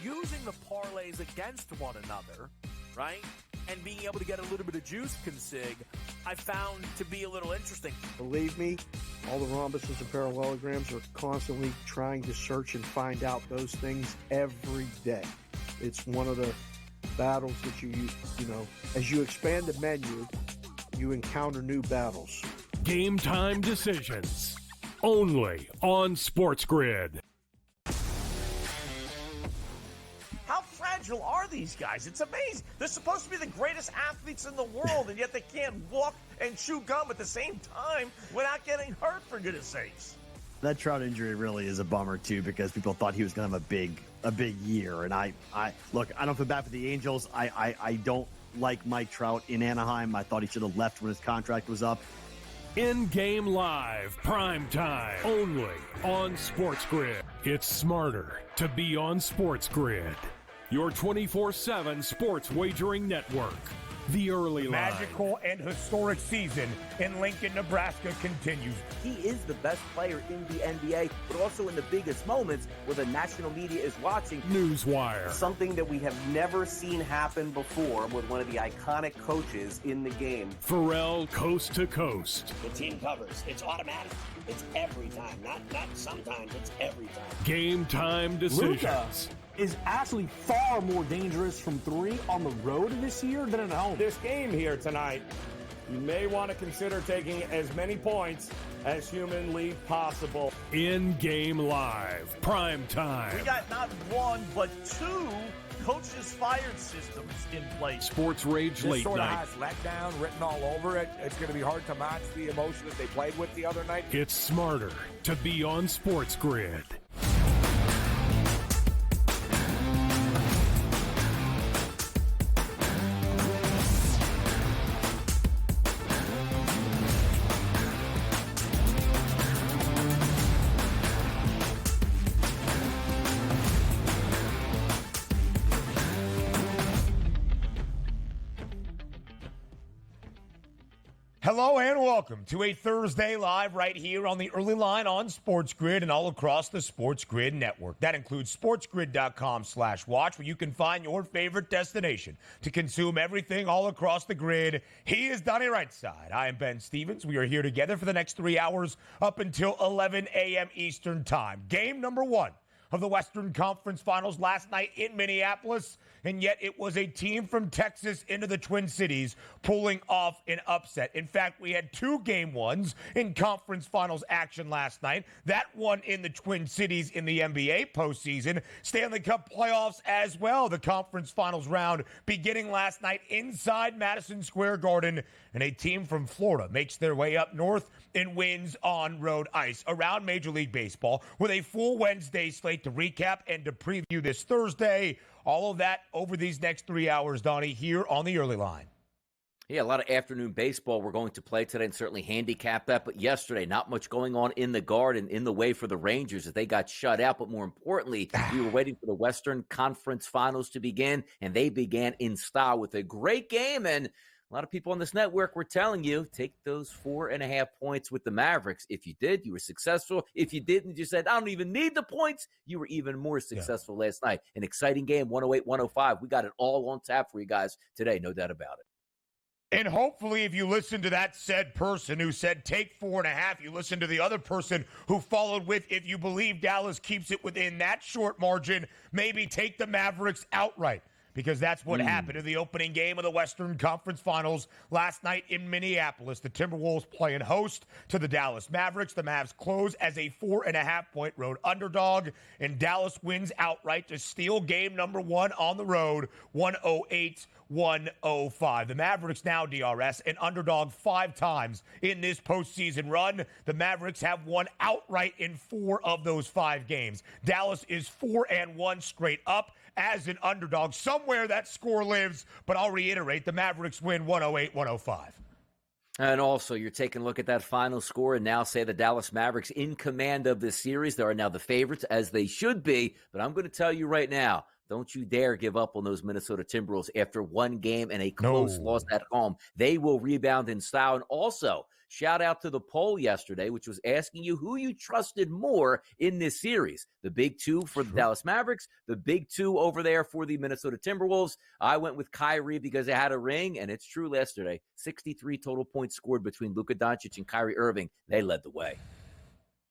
using the parlays against one another, right? And being able to get a little bit of juice consig, I found to be a little interesting. Believe me, all the rhombuses and parallelograms are constantly trying to search and find out those things every day. It's one of the battles that you know, as you expand the menu, you encounter new battles. Game time decisions, only on SportsGrid. How fragile are these guys? It's amazing. They're supposed to be the greatest athletes in the world, and yet they can't walk and chew gum at the same time without getting hurt, for goodness sakes. That Trout injury really is a bummer, too, because people thought he was going to have a big year. And I look, I don't feel bad for the Angels. I don't like Mike Trout in Anaheim. I thought he should have left when his contract was up. In-game live, prime time, only on SportsGrid. It's smarter to be on SportsGrid. Your 24/7 sports wagering network. The early line. Magical and historic season in Lincoln, Nebraska continues. He is the best player in the NBA, but also in the biggest moments where the national media is watching. Newswire. Something that we have never seen happen before with one of the iconic coaches in the game. Pharrell, coast to coast. The team covers. It's automatic. It's every time. Not sometimes. It's every time. Game time decisions. Luka is actually far more dangerous from three on the road this year than at home. This game here tonight, you may want to consider taking as many points as humanly possible. In-game live, prime time. We got not one, but two coaches fired systems in place. Sports Rage This Late sort of Night. has letdown written all over it. It's going to be hard to match the emotion that they played with the other night. It's smarter to be on SportsGrid. Hello and welcome to a Thursday Live right here on the early line on SportsGrid and all across the SportsGrid network. That includes sportsgrid.com/watch, where you can find your favorite destination to consume everything all across the grid. He is Donnie Rightside. I am Ben Stevens. We are here together for the next 3 hours up until 11 a.m. Eastern Time. Game number one of the Western Conference Finals last night in Minneapolis, and yet it was a team from Texas into the Twin Cities pulling off an upset. In fact, we had two game ones in conference finals action last night. That one in the Twin Cities in the NBA postseason. Stanley Cup playoffs as well. The conference finals round beginning last night inside Madison Square Garden, and a team from Florida makes their way up north and wins on road ice. Around Major League Baseball with a full Wednesday slate to recap and to preview this Thursday. All of that over these next 3 hours, Donnie, here on the early line. Yeah, a lot of afternoon baseball we're going to play today and certainly handicap that. But yesterday, not much going on in the Garden in the way for the Rangers as they got shut out. But more importantly, we were waiting for the Western Conference Finals to begin, and they began in style with a great game. And a lot of people on this network were telling you, take those 4.5 points with the Mavericks. If you did, you were successful. If you didn't, you said, I don't even need the points. You were even more successful last night. An exciting game, 108-105. We got it all on tap for you guys today, no doubt about it. And hopefully if you listen to that said person who said take 4.5, you listen to the other person who followed with, if you believe Dallas keeps it within that short margin, maybe take the Mavericks outright. Because that's what happened in the opening game of the Western Conference Finals last night in Minneapolis. The Timberwolves playing host to the Dallas Mavericks. The Mavs close as a 4.5-point road underdog, and Dallas wins outright to steal game number one on the road, 108-105. The Mavericks now, DRS, an underdog 5 times in this postseason run. The Mavericks have won outright in 4 of those 5 games. Dallas is 4-1 straight up as an underdog. Somewhere that score lives, but I'll reiterate, the Mavericks win 108-105. And also, you're taking a look at that final score and now say the Dallas Mavericks in command of this series. They are now the favorites, as they should be. But I'm going to tell you right now, don't you dare give up on those Minnesota Timberwolves after one game and a close loss at home. They will rebound in style. And also, shout out to the poll yesterday, which was asking you who you trusted more in this series. The big two for the Dallas Mavericks, the big two over there for the Minnesota Timberwolves. I went with Kyrie because they had a ring, and it's true yesterday. 63 total points scored between Luka Doncic and Kyrie Irving. They led the way.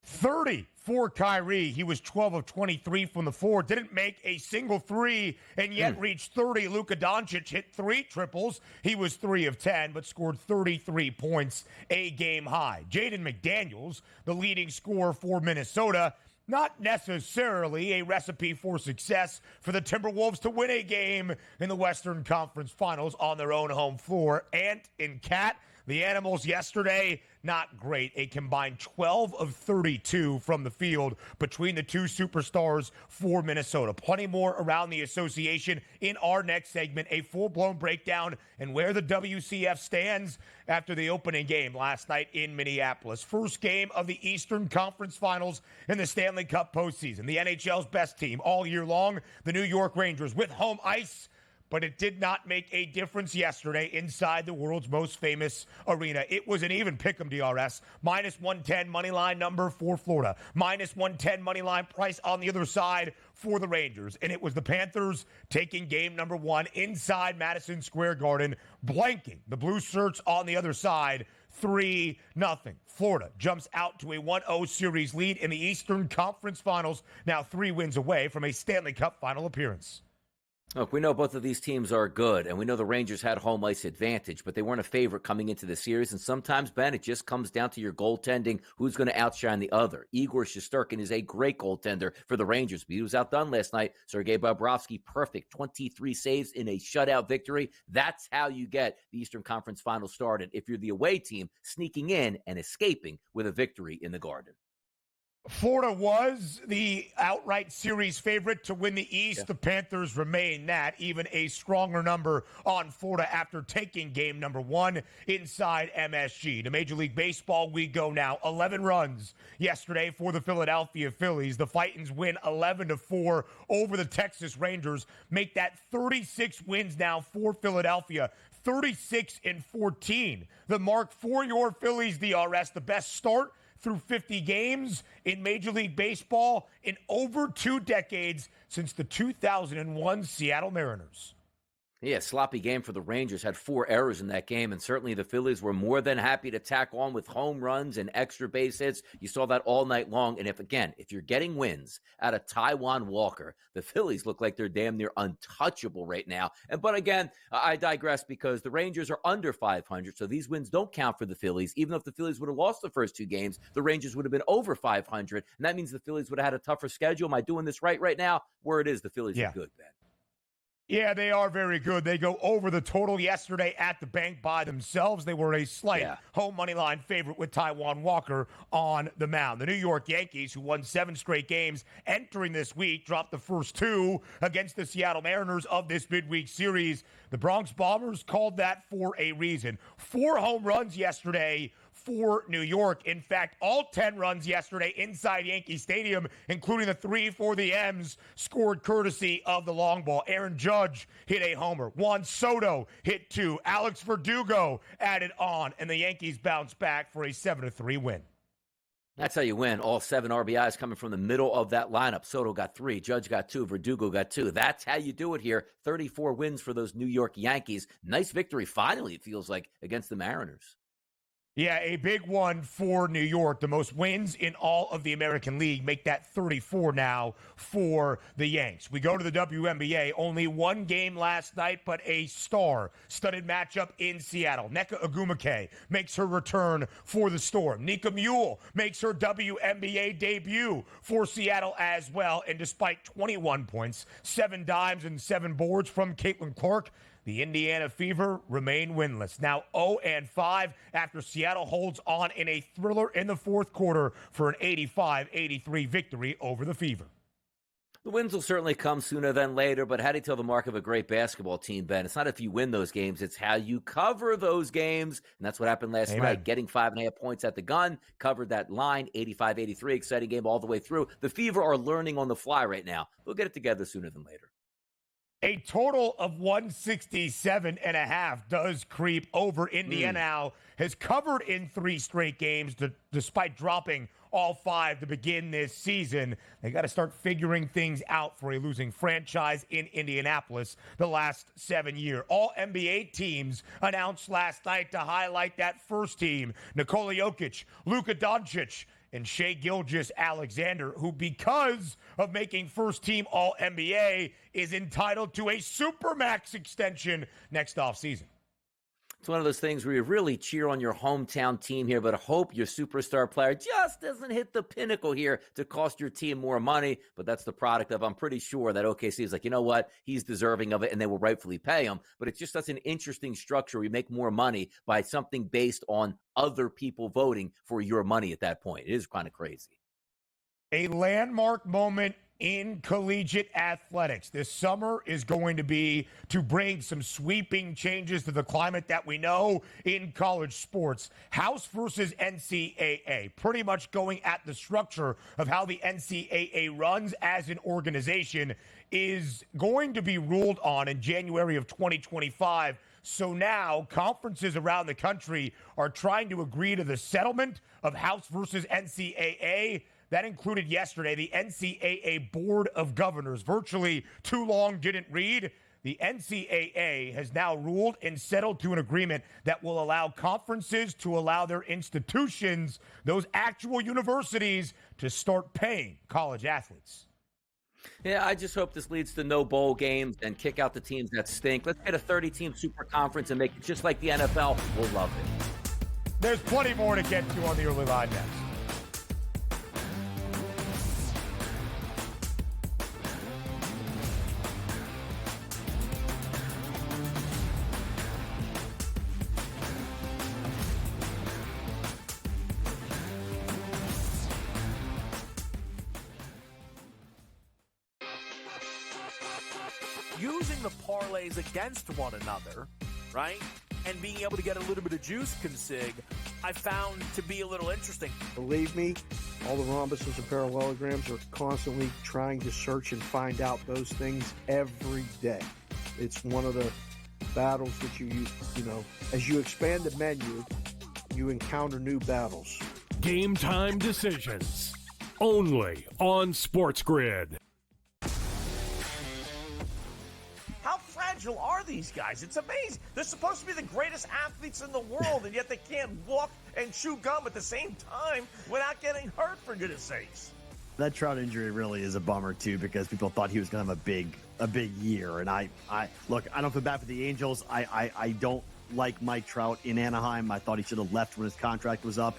30 for Kyrie. He was 12 of 23 from the floor. Didn't make a single three, and yet reached 30. Luka Doncic hit 3 triples. He was 3 of 10, but scored 33 points, a game high. Jaden McDaniels, the leading scorer for Minnesota, not necessarily a recipe for success for the Timberwolves to win a game in the Western Conference Finals on their own home floor. Ant and Cat, the Animals yesterday, not great. A combined 12 of 32 from the field between the two superstars for Minnesota. Plenty more around the association in our next segment. A full-blown breakdown and where the WCF stands after the opening game last night in Minneapolis. First game of the Eastern Conference Finals in the Stanley Cup postseason. The NHL's best team all year long, the New York Rangers, with home ice. But it did not make a difference yesterday inside the world's most famous arena. It was an even pick'em DRS. Minus 110 money line number for Florida. Minus 110 money line price on the other side for the Rangers. And it was the Panthers taking game number 1 inside Madison Square Garden, blanking the Blue Shirts on the other side. 3-0. Florida jumps out to a 1-0 series lead in the Eastern Conference Finals. Now 3 wins away from a Stanley Cup final appearance. Look, we know both of these teams are good, and we know the Rangers had home ice advantage, but they weren't a favorite coming into the series. And sometimes, Ben, it just comes down to your goaltending, who's going to outshine the other. Igor Shesterkin is a great goaltender for the Rangers, but he was outdone last night. Sergei Bobrovsky, perfect, 23 saves in a shutout victory. That's how you get the Eastern Conference Finals started if you're the away team sneaking in and escaping with a victory in the Garden. Florida was the outright series favorite to win the East. Yeah. The Panthers remain that, even a stronger number on Florida after taking game number 1 inside MSG. To Major League Baseball, we go now. 11 runs yesterday for the Philadelphia Phillies. The Fightins win 11-4 over the Texas Rangers. Make that 36 wins now for Philadelphia. 36-14. The mark for your Phillies DRS, the best start through 50 games in Major League Baseball in over 2 decades since the 2001 Seattle Mariners. Yeah, sloppy game for the Rangers. Had 4 errors in that game, and certainly the Phillies were more than happy to tack on with home runs and extra base hits. You saw that all night long. And if you're getting wins out of Taijuan Walker, the Phillies look like they're damn near untouchable right now. But again, I digress because the Rangers are under 500, so these wins don't count for the Phillies. Even though if the Phillies would have lost the first 2 games, the Rangers would have been over 500, and that means the Phillies would have had a tougher schedule. Am I doing this right now? Where it is, the Phillies are good, Ben. Yeah, they are very good. They go over the total yesterday at the bank by themselves. They were a slight home money line favorite with Taijuan Walker on the mound. The New York Yankees, who won 7 straight games entering this week, dropped the first 2 against the Seattle Mariners of this midweek series. The Bronx Bombers called that for a reason. 4 home runs yesterday for New York. In fact, all 10 runs yesterday inside Yankee Stadium, including the 3 for the M's, scored courtesy of the long ball. Aaron Judge hit a homer. Juan Soto hit 2. Alex Verdugo added on, and the Yankees bounced back for a 7-3 win. That's how you win. All 7 RBIs coming from the middle of that lineup. Soto got 3, Judge got 2, Verdugo got 2. That's how you do it here. 34 wins for those New York Yankees. Nice victory, finally, it feels like, against the Mariners. Yeah, a big one for New York. The most wins in all of the American League. Make that 34 now for the Yanks. We go to the WNBA. Only 1 game last night, but a star-studded matchup in Seattle. Nneka Ogwumike makes her return for the Storm. Nika Mule makes her WNBA debut for Seattle as well. And despite 21 points, 7 dimes, and 7 boards from Caitlin Clark, the Indiana Fever remain winless. Now 0-5 after Seattle holds on in a thriller in the fourth quarter for an 85-83 victory over the Fever. The wins will certainly come sooner than later, but how do you tell the mark of a great basketball team, Ben? It's not if you win those games, it's how you cover those games. And that's what happened last night. Getting 5.5 points at the gun, covered that line, 85-83, exciting game all the way through. The Fever are learning on the fly right now. They'll get it together sooner than later. A total of 167.5 does creep over. Indiana now has covered in 3 straight games despite dropping all 5 to begin this season. They got to start figuring things out for a losing franchise in Indianapolis the last 7 years. All NBA teams announced last night to highlight that first team. Nikola Jokic, Luka Doncic, and Shai Gilgeous-Alexander, who, because of making first-team All-NBA, is entitled to a Supermax extension next offseason. It's one of those things where you really cheer on your hometown team here, but hope your superstar player just doesn't hit the pinnacle here to cost your team more money. But that's the product of, I'm pretty sure that OKC is like, you know what, he's deserving of it, and they will rightfully pay him. But it's just such an interesting structure. We make more money by something based on other people voting for your money at that point. It is kind of crazy. A landmark moment in collegiate athletics this summer is going to be to bring some sweeping changes to the climate that we know in college sports. House versus NCAA, pretty much going at the structure of how the NCAA runs as an organization, is going to be ruled on in January of 2025. So now conferences around the country are trying to agree to the settlement of House versus NCAA. That included yesterday the NCAA Board of Governors. Virtually too long didn't read. The NCAA has now ruled and settled to an agreement that will allow conferences to allow their institutions, those actual universities, to start paying college athletes. Yeah, I just hope this leads to no bowl games and kick out the teams that stink. Let's get a 30-team super conference and make it just like the NFL. We'll love it. There's plenty more to get to on the early line next. Using the parlays against one another, right, and being able to get a little bit of juice consig, I found to be a little interesting. Believe me, all the rhombuses and parallelograms are constantly trying to search and find out those things every day. It's one of the battles that you know, as you expand the menu, you encounter new battles. Game time decisions, only on SportsGrid. How fragile are these guys? It's amazing. They're supposed to be the greatest athletes in the world, and yet they can't walk and chew gum at the same time without getting hurt, for goodness sakes. That Trout injury really is a bummer too, because people thought he was going to have a big year. And I look, I don't feel bad for the Angels. I don't like Mike Trout in Anaheim. I thought he should have left when his contract was up.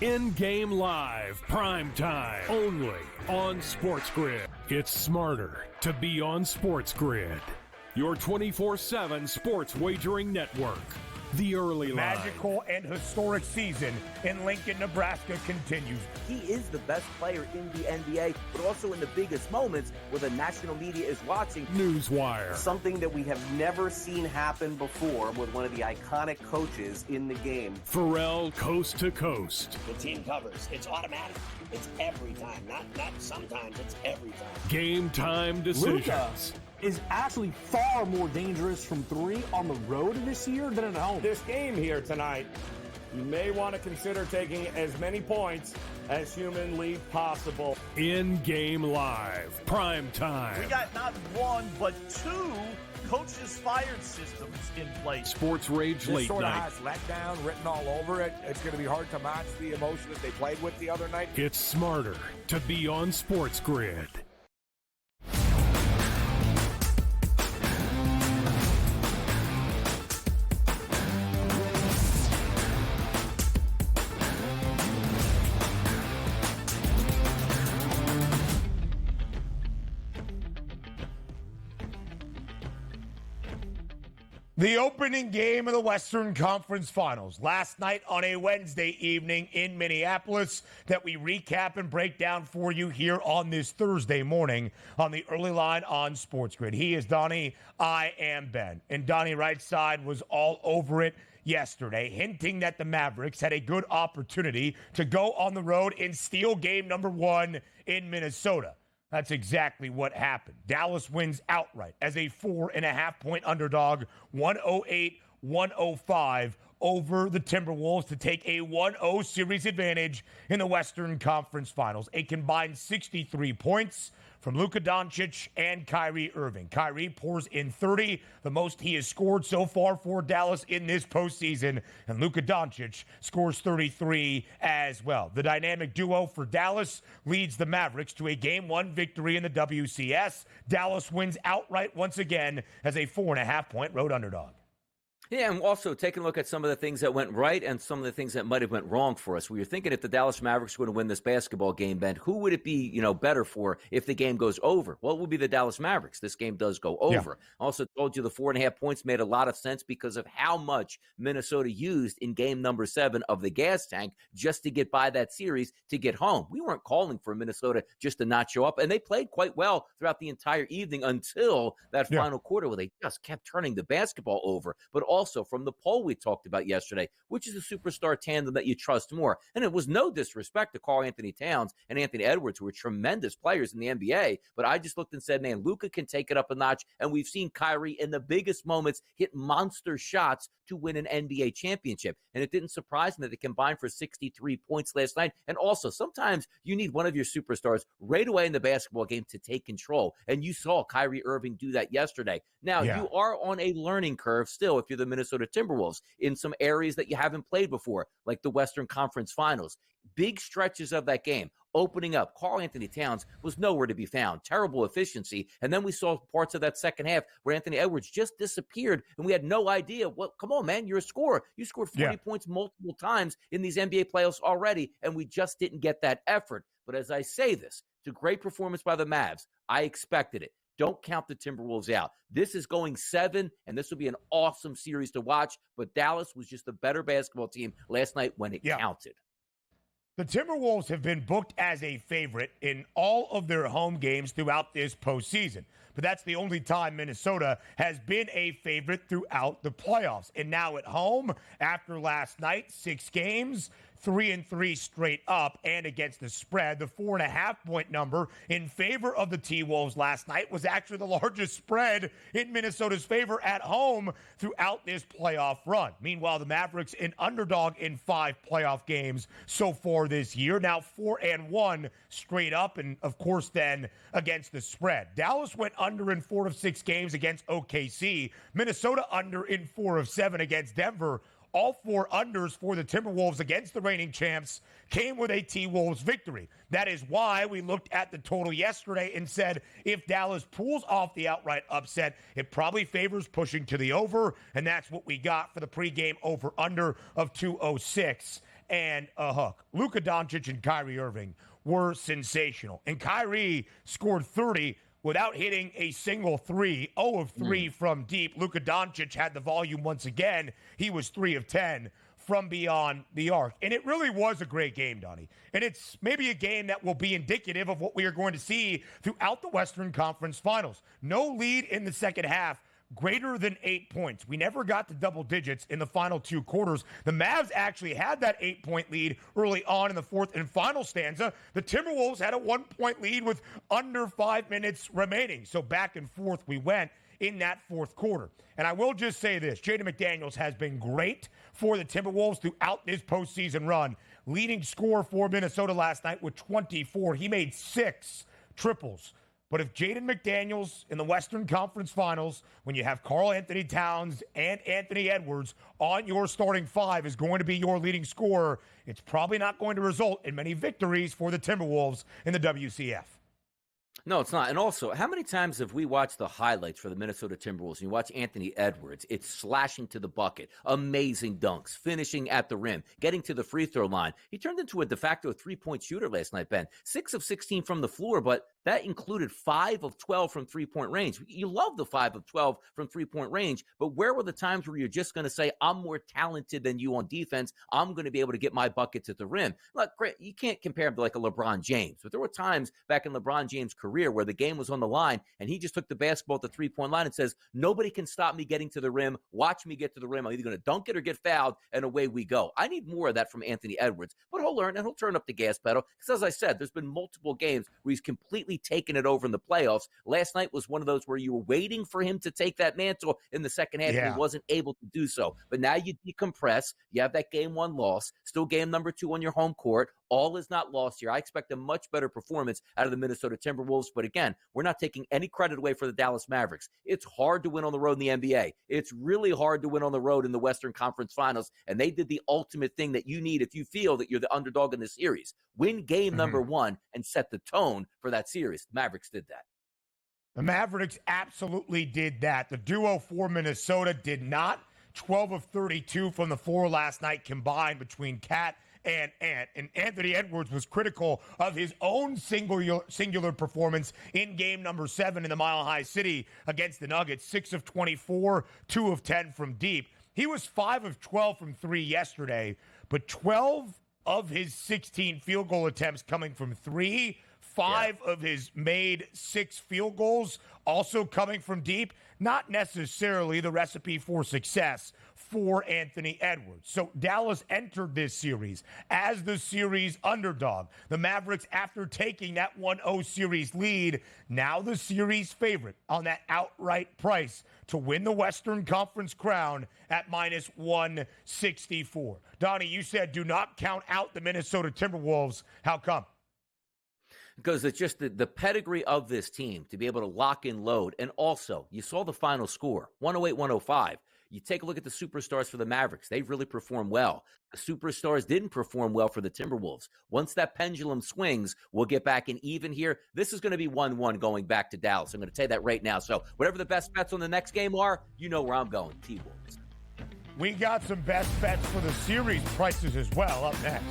In-game live, prime time, only on SportsGrid. It's smarter to be on SportsGrid. Your 24/7 sports wagering network. The early line. Magical and historic season in Lincoln, Nebraska continues. He is the best player in the NBA, but also in the biggest moments where the national media is watching. Newswire. Something that we have never seen happen before with one of the iconic coaches in the game. Pharrell, coast to coast. The team covers. It's automatic. It's every time. Not sometimes. It's every time. Game time decisions. Luka is actually far more dangerous from 3 on the road this year than at home. This game here tonight, you may want to consider taking as many points as humanly possible. In-game live, prime time. We got not 1, but 2 coaches fired systems in place. Sports Rage This late sort of night. has letdown written all over it. It's going to be hard to match the emotion that they played with the other night. It's smarter to be on SportsGrid. The opening game of the Western Conference Finals last night on a Wednesday evening in Minneapolis that we recap and break down for you here on this Thursday morning on the early line on SportsGrid. He is Donnie, I am Ben. And Donnie right side was all over it yesterday, hinting that the Mavericks had a good opportunity to go on the road and steal game number 1 in Minnesota. That's exactly what happened. Dallas wins outright as a 4.5-point underdog, 108-105 over the Timberwolves to take a 1-0 series advantage in the Western Conference Finals. A combined 63 points from Luka Doncic and Kyrie Irving. Kyrie pours in 30, the most he has scored so far for Dallas in this postseason, and Luka Doncic scores 33 as well. The dynamic duo for Dallas leads the Mavericks to a Game 1 victory in the WCS. Dallas wins outright once again as a 4.5-point road underdog. Yeah, and also taking a look at some of the things that went right and some of the things that might have went wrong for us. We were thinking if the Dallas Mavericks were going to win this basketball game, Ben, who would it be, better for if the game goes over? Well, it would be the Dallas Mavericks. This game does go over. Yeah. Also told you the 4.5 points made a lot of sense because of how much Minnesota used in game number 7 of the gas tank just to get by that series to get home. We weren't calling for Minnesota just to not show up, and they played quite well throughout the entire evening until that final quarter where they just kept turning the basketball over. But also from the poll we talked about yesterday, which is a superstar tandem that you trust more. And it was no disrespect to Karl Anthony Towns and Anthony Edwards, who are tremendous players in the NBA. But I just looked and said, man, Luka can take it up a notch. And we've seen Kyrie in the biggest moments hit monster shots to win an NBA championship. And it didn't surprise me that they combined for 63 points last night. And also, sometimes you need one of your superstars right away in the basketball game to take control. And you saw Kyrie Irving do that yesterday. Now, you are on a learning curve still if you're the Minnesota Timberwolves in some areas that you haven't played before, like the Western Conference Finals. Big stretches of that game. Opening up, Karl Anthony Towns was nowhere to be found. Terrible efficiency. And then we saw parts of that second half where Anthony Edwards just disappeared, and we had no idea. Come on, man, you're a scorer. You scored 40 points multiple times in these NBA playoffs already, and we just didn't get that effort. But as I say this, it's a great performance by the Mavs. I expected it. Don't count the Timberwolves out. This is going 7, and this will be an awesome series to watch. But Dallas was just a better basketball team last night when it counted. The Timberwolves have been booked as a favorite in all of their home games throughout this postseason. But that's the only time Minnesota has been a favorite throughout the playoffs. And now at home, after last night, 6 games, 3-3 straight up and against the spread. The 4.5-point number in favor of the T-Wolves last night was actually the largest spread in Minnesota's favor at home throughout this playoff run. Meanwhile, the Mavericks an underdog in 5 playoff games so far this year. Now 4-1 straight up, and of course then against the spread. Dallas went under in 4 of 6 games against OKC. Minnesota under in 4 of 7 against Denver. All 4 unders for the Timberwolves against the reigning champs came with a T-Wolves victory. That is why we looked at the total yesterday and said if Dallas pulls off the outright upset, it probably favors pushing to the over, and that's what we got for the pregame over-under of 206 and a hook. Luka Doncic and Kyrie Irving were sensational, and Kyrie scored 30 without hitting a single 3, 0 of 3 from deep. Luka Doncic had the volume once again. He was 3 of 10 from beyond the arc. And it really was a great game, Donnie. And it's maybe a game that will be indicative of what we are going to see throughout the Western Conference Finals. No lead in the second half, greater than 8 points. We never got to double digits in the final 2 quarters. The Mavs actually had that 8-point lead early on in the fourth and final stanza. The Timberwolves had a 1-point lead with under 5 minutes remaining. So back and forth we went in that fourth quarter. And I will just say this, Jaden McDaniels has been great for the Timberwolves throughout this postseason run. Leading scorer for Minnesota last night with 24. He made 6 triples. But if Jaden McDaniels in the Western Conference Finals, when you have Karl Anthony Towns and Anthony Edwards on your starting 5 is going to be your leading scorer, it's probably not going to result in many victories for the Timberwolves in the WCF. No, it's not. And also, how many times have we watched the highlights for the Minnesota Timberwolves? And you watch Anthony Edwards. It's slashing to the bucket, amazing dunks, finishing at the rim, getting to the free throw line. He turned into a de facto 3-point shooter last night, Ben. 6 of 16 from the floor, but that included 5 of 12 from 3-point range. You love the 5 of 12 from 3-point range, but where were the times where you're just going to say, I'm more talented than you on defense. I'm going to be able to get my buckets at the rim. Look, you can't compare him to like a LeBron James, but there were times back in LeBron James' career where the game was on the line and he just took the basketball at the 3-point line and says, nobody can stop me getting to the rim. Watch me get to the rim. I'm either going to dunk it or get fouled, and away we go. I need more of that from Anthony Edwards, but he'll learn and he'll turn up the gas pedal because, as I said, there's been multiple games where he's completely completely taken it over in the playoffs. Last night was one of those where you were waiting for him to take that mantle in the second half, and he wasn't able to do so. But now you decompress. You have that game one loss, still game number 2 on your home court. All is not lost here. I expect a much better performance out of the Minnesota Timberwolves. But again, we're not taking any credit away for the Dallas Mavericks. It's hard to win on the road in the NBA. It's really hard to win on the road in the Western Conference Finals. And they did the ultimate thing that you need if you feel that you're the underdog in the series. Win game number 1 and set the tone for that series. The Mavericks did that. The Mavericks absolutely did that. The duo for Minnesota did not. 12 of 32 from the floor last night combined between Cat and Ant. And Anthony Edwards was critical of his own singular performance in game number 7 in the Mile High City against the Nuggets. 6 of 24, 2 of 10 from deep. He was 5 of 12 from 3 yesterday, but 12 of his 16 field goal attempts coming from 3, 5 of his made 6 field goals also coming from deep. Not necessarily the recipe for success for Anthony Edwards. So Dallas entered this series as the series underdog. The Mavericks, after taking that 1-0 series lead, now the series favorite on that outright price to win the Western Conference crown at minus 164. Donnie, you said do not count out the Minnesota Timberwolves. How come? Because it's just the pedigree of this team to be able to lock in load. And also, you saw the final score, 108-105. You take a look at the superstars for the Mavericks. They've really performed well. The superstars didn't perform well for the Timberwolves. Once that pendulum swings, we'll get back in even here. This is going to be 1-1 going back to Dallas. I'm going to tell you that right now. So whatever the best bets on the next game are, you know where I'm going, T-Wolves. We got some best bets for the series prices as well up next.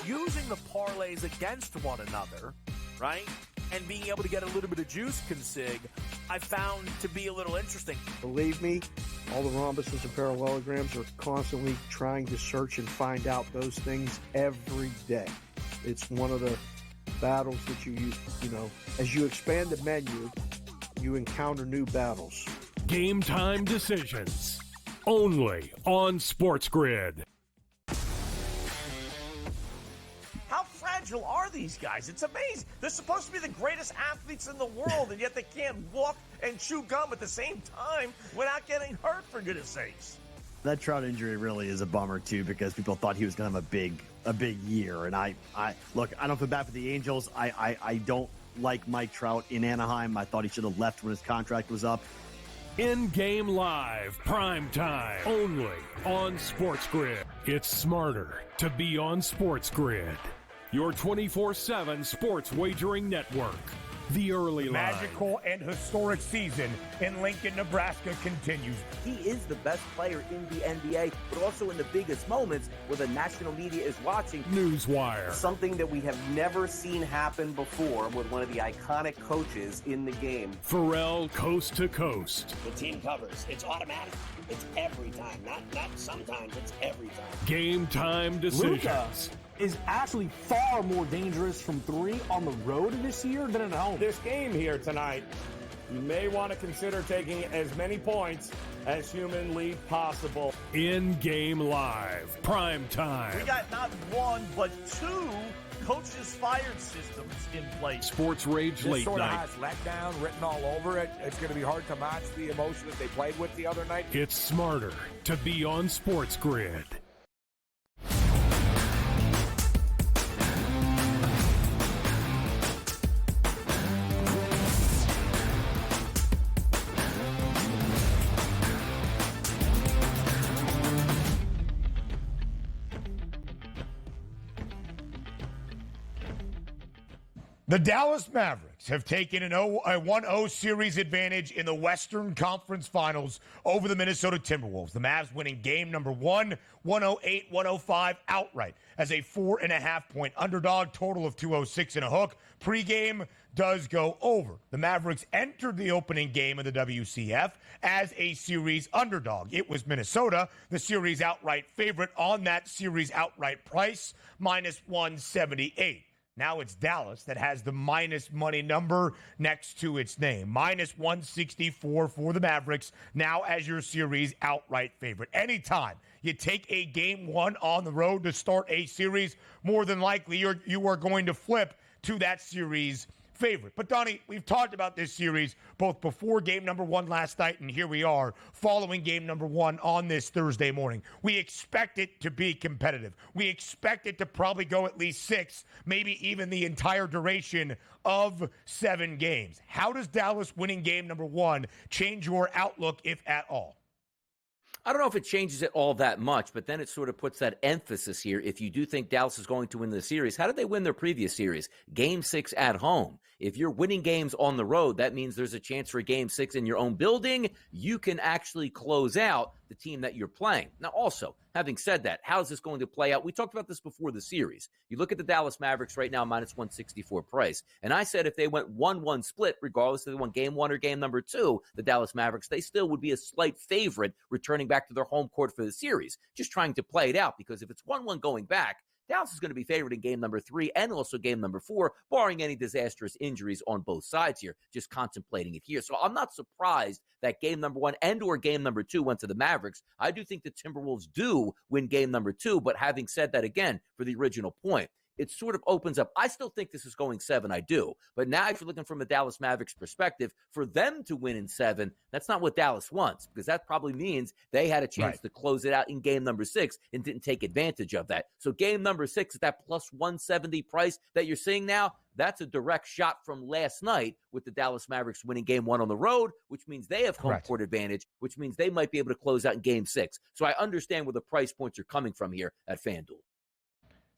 Using the parlays against one another, right, and being able to get a little bit of juice consig, I found to be a little interesting. Believe me, all the rhombuses and parallelograms are constantly trying to search and find out those things every day. It's one of the battles that you know, as you expand the menu, you encounter new battles. Game time decisions, only on SportsGrid. How fragile are these guys? It's amazing. They're supposed to be the greatest athletes in the world, and yet they can't walk and chew gum at the same time without getting hurt, for goodness sakes. That Trout injury really is a bummer too, because people thought he was going to have a big year. And I look, I don't feel bad for the Angels. I don't like Mike Trout in Anaheim. I thought he should have left when his contract was up. In-game live, prime time, only on SportsGrid. It's smarter to be on SportsGrid. Your 24/7 sports wagering network. The early line. Magical and historic season in Lincoln, Nebraska continues. He is the best player in the NBA, but also in the biggest moments where the national media is watching. Newswire. Something that we have never seen happen before with one of the iconic coaches in the game. Pharrell, coast to coast. The team covers. It's automatic. It's every time. Not sometimes. It's every time. Game time decisions. Luka is actually far more dangerous from 3 on the road this year than at home. This game here tonight, you may want to consider taking as many points as humanly possible. In-game live, prime time. We got not 1, but 2 coaches fired systems in place. Sports Rage This late sort of night. has letdown written all over it. It's going to be hard to match the emotion that they played with the other night. It's smarter to be on SportsGrid. The Dallas Mavericks Mavericks have taken a 1-0 series advantage in the Western Conference Finals over the Minnesota Timberwolves. The Mavs winning game number 1, 108-105 outright as a 4.5-point underdog, total of 206 and a hook. Pre-game does go over. The Mavericks entered the opening game of the WCF as a series underdog. It was Minnesota, the series outright favorite on that series outright price, minus 178. Now it's Dallas that has the minus money number next to its name. Minus 164 for the Mavericks, now as your series outright favorite. Anytime you take a game one on the road to start a series, more than likely you are going to flip to that series favorite. But Donnie, we've talked about this series both before game number 1 last night, and here we are following game number 1 on this Thursday morning. We expect it to be competitive. We expect it to probably go at least 6, maybe even the entire duration of 7 games. How does Dallas winning game number 1 change your outlook, if at all? I don't know if it changes it all that much, but then it sort of puts that emphasis here. If you do think Dallas is going to win the series, how did they win their previous series? Game 6 at home. If you're winning games on the road, that means there's a chance for Game 6 in your own building. You can actually close out the team that you're playing. Now, also, having said that, how's this going to play out? We talked about this before the series. You look at the Dallas Mavericks right now, minus 164 price. And I said if they went 1-1 split, regardless if they won game 1 or game number 2, the Dallas Mavericks, they still would be a slight favorite returning back to their home court for the series. Just trying to play it out, because if it's 1-1 going back, Dallas is going to be favored in game number 3 and also game number 4, barring any disastrous injuries on both sides here, just contemplating it here. So I'm not surprised that game number 1 and or game number 2 went to the Mavericks. I do think the Timberwolves do win game number 2, but having said that, again, for the original point, it sort of opens up. I still think this is going 7, I do. But now if you're looking from a Dallas Mavericks perspective, for them to win in 7, that's not what Dallas wants, because that probably means they had a chance to close it out in game number 6 and didn't take advantage of that. So game number 6 at that plus 170 price that you're seeing now, that's a direct shot from last night with the Dallas Mavericks winning game 1 on the road, which means they have home court advantage, which means they might be able to close out in game 6. So I understand where the price points are coming from here at FanDuel.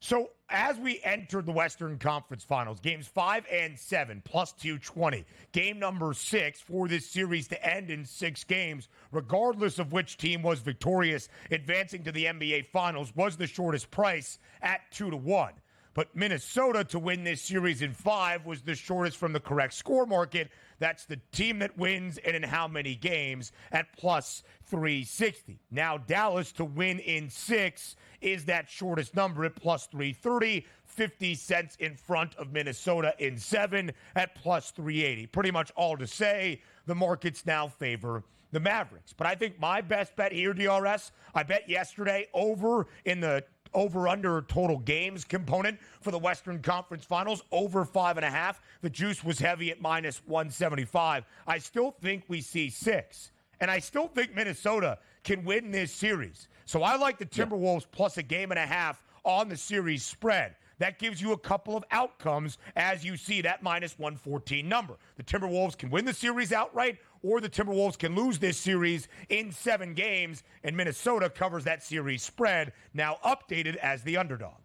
So as we enter the Western Conference Finals, games 5 and 7, plus 220. Game number 6 for this series to end in 6 games, regardless of which team was victorious, advancing to the NBA Finals, was the shortest price at 2-1. But Minnesota to win this series in 5 was the shortest from the correct score market. That's the team that wins and in how many games at plus 360. Now Dallas to win in 6 is that shortest number at plus 330, 50 cents in front of Minnesota in 7 at plus 380. Pretty much all to say the markets now favor the Mavericks. But I think my best bet here, DRS, I bet yesterday over in the over-under total games component for the Western Conference Finals, over 5.5. The juice was heavy at minus 175. I still think we see 6. And I still think Minnesota can win this series. So I like the Timberwolves plus a game and a half on the series spread. That gives you a couple of outcomes as you see that minus 114 number. The Timberwolves can win the series outright, or the Timberwolves can lose this series in 7 games, and Minnesota covers that series spread, now updated as the underdog.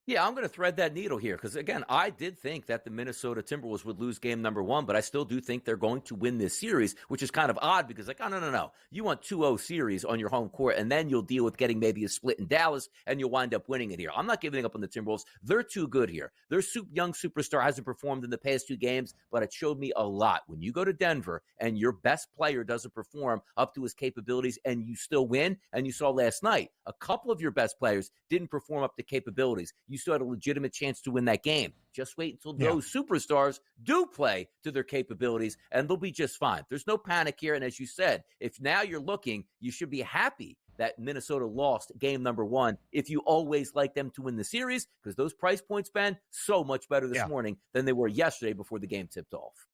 Yeah, I'm going to thread that needle here because, again, I did think that the Minnesota Timberwolves would lose game number 1, but I still do think they're going to win this series, which is kind of odd because, like, oh, no. You want 2-0 series on your home court, and then you'll deal with getting maybe a split in Dallas, and you'll wind up winning it here. I'm not giving up on the Timberwolves. They're too good here. Their young superstar hasn't performed in the past 2 games, but it showed me a lot. When you go to Denver and your best player doesn't perform up to his capabilities and you still win, and you saw last night, a couple of your best players didn't perform up to capabilities. You still had a legitimate chance to win that game. Just wait until those superstars do play to their capabilities, and they'll be just fine. There's no panic here, and as you said, if now you're looking, you should be happy that Minnesota lost game number 1 if you always like them to win the series, because those price points, Ben, so much better this morning than they were yesterday before the game tipped off.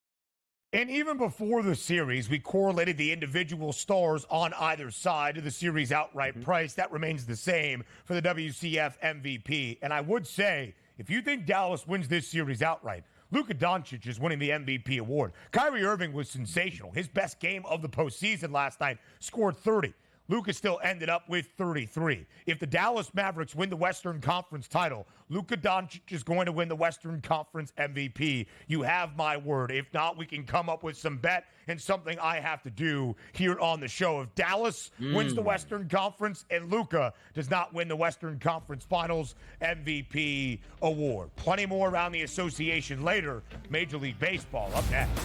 And even before the series, we correlated the individual stars on either side of the series outright price. That remains the same for the WCF MVP. And I would say, if you think Dallas wins this series outright, Luka Doncic is winning the MVP award. Kyrie Irving was sensational. His best game of the postseason last night, scored 30. Luka still ended up with 33. If the Dallas Mavericks win the Western Conference title, Luka Doncic is going to win the Western Conference MVP. You have my word. If not, we can come up with some bet and something I have to do here on the show. If Dallas wins the Western Conference and Luka does not win the Western Conference Finals MVP award. Plenty more around the association later. Major League Baseball up next.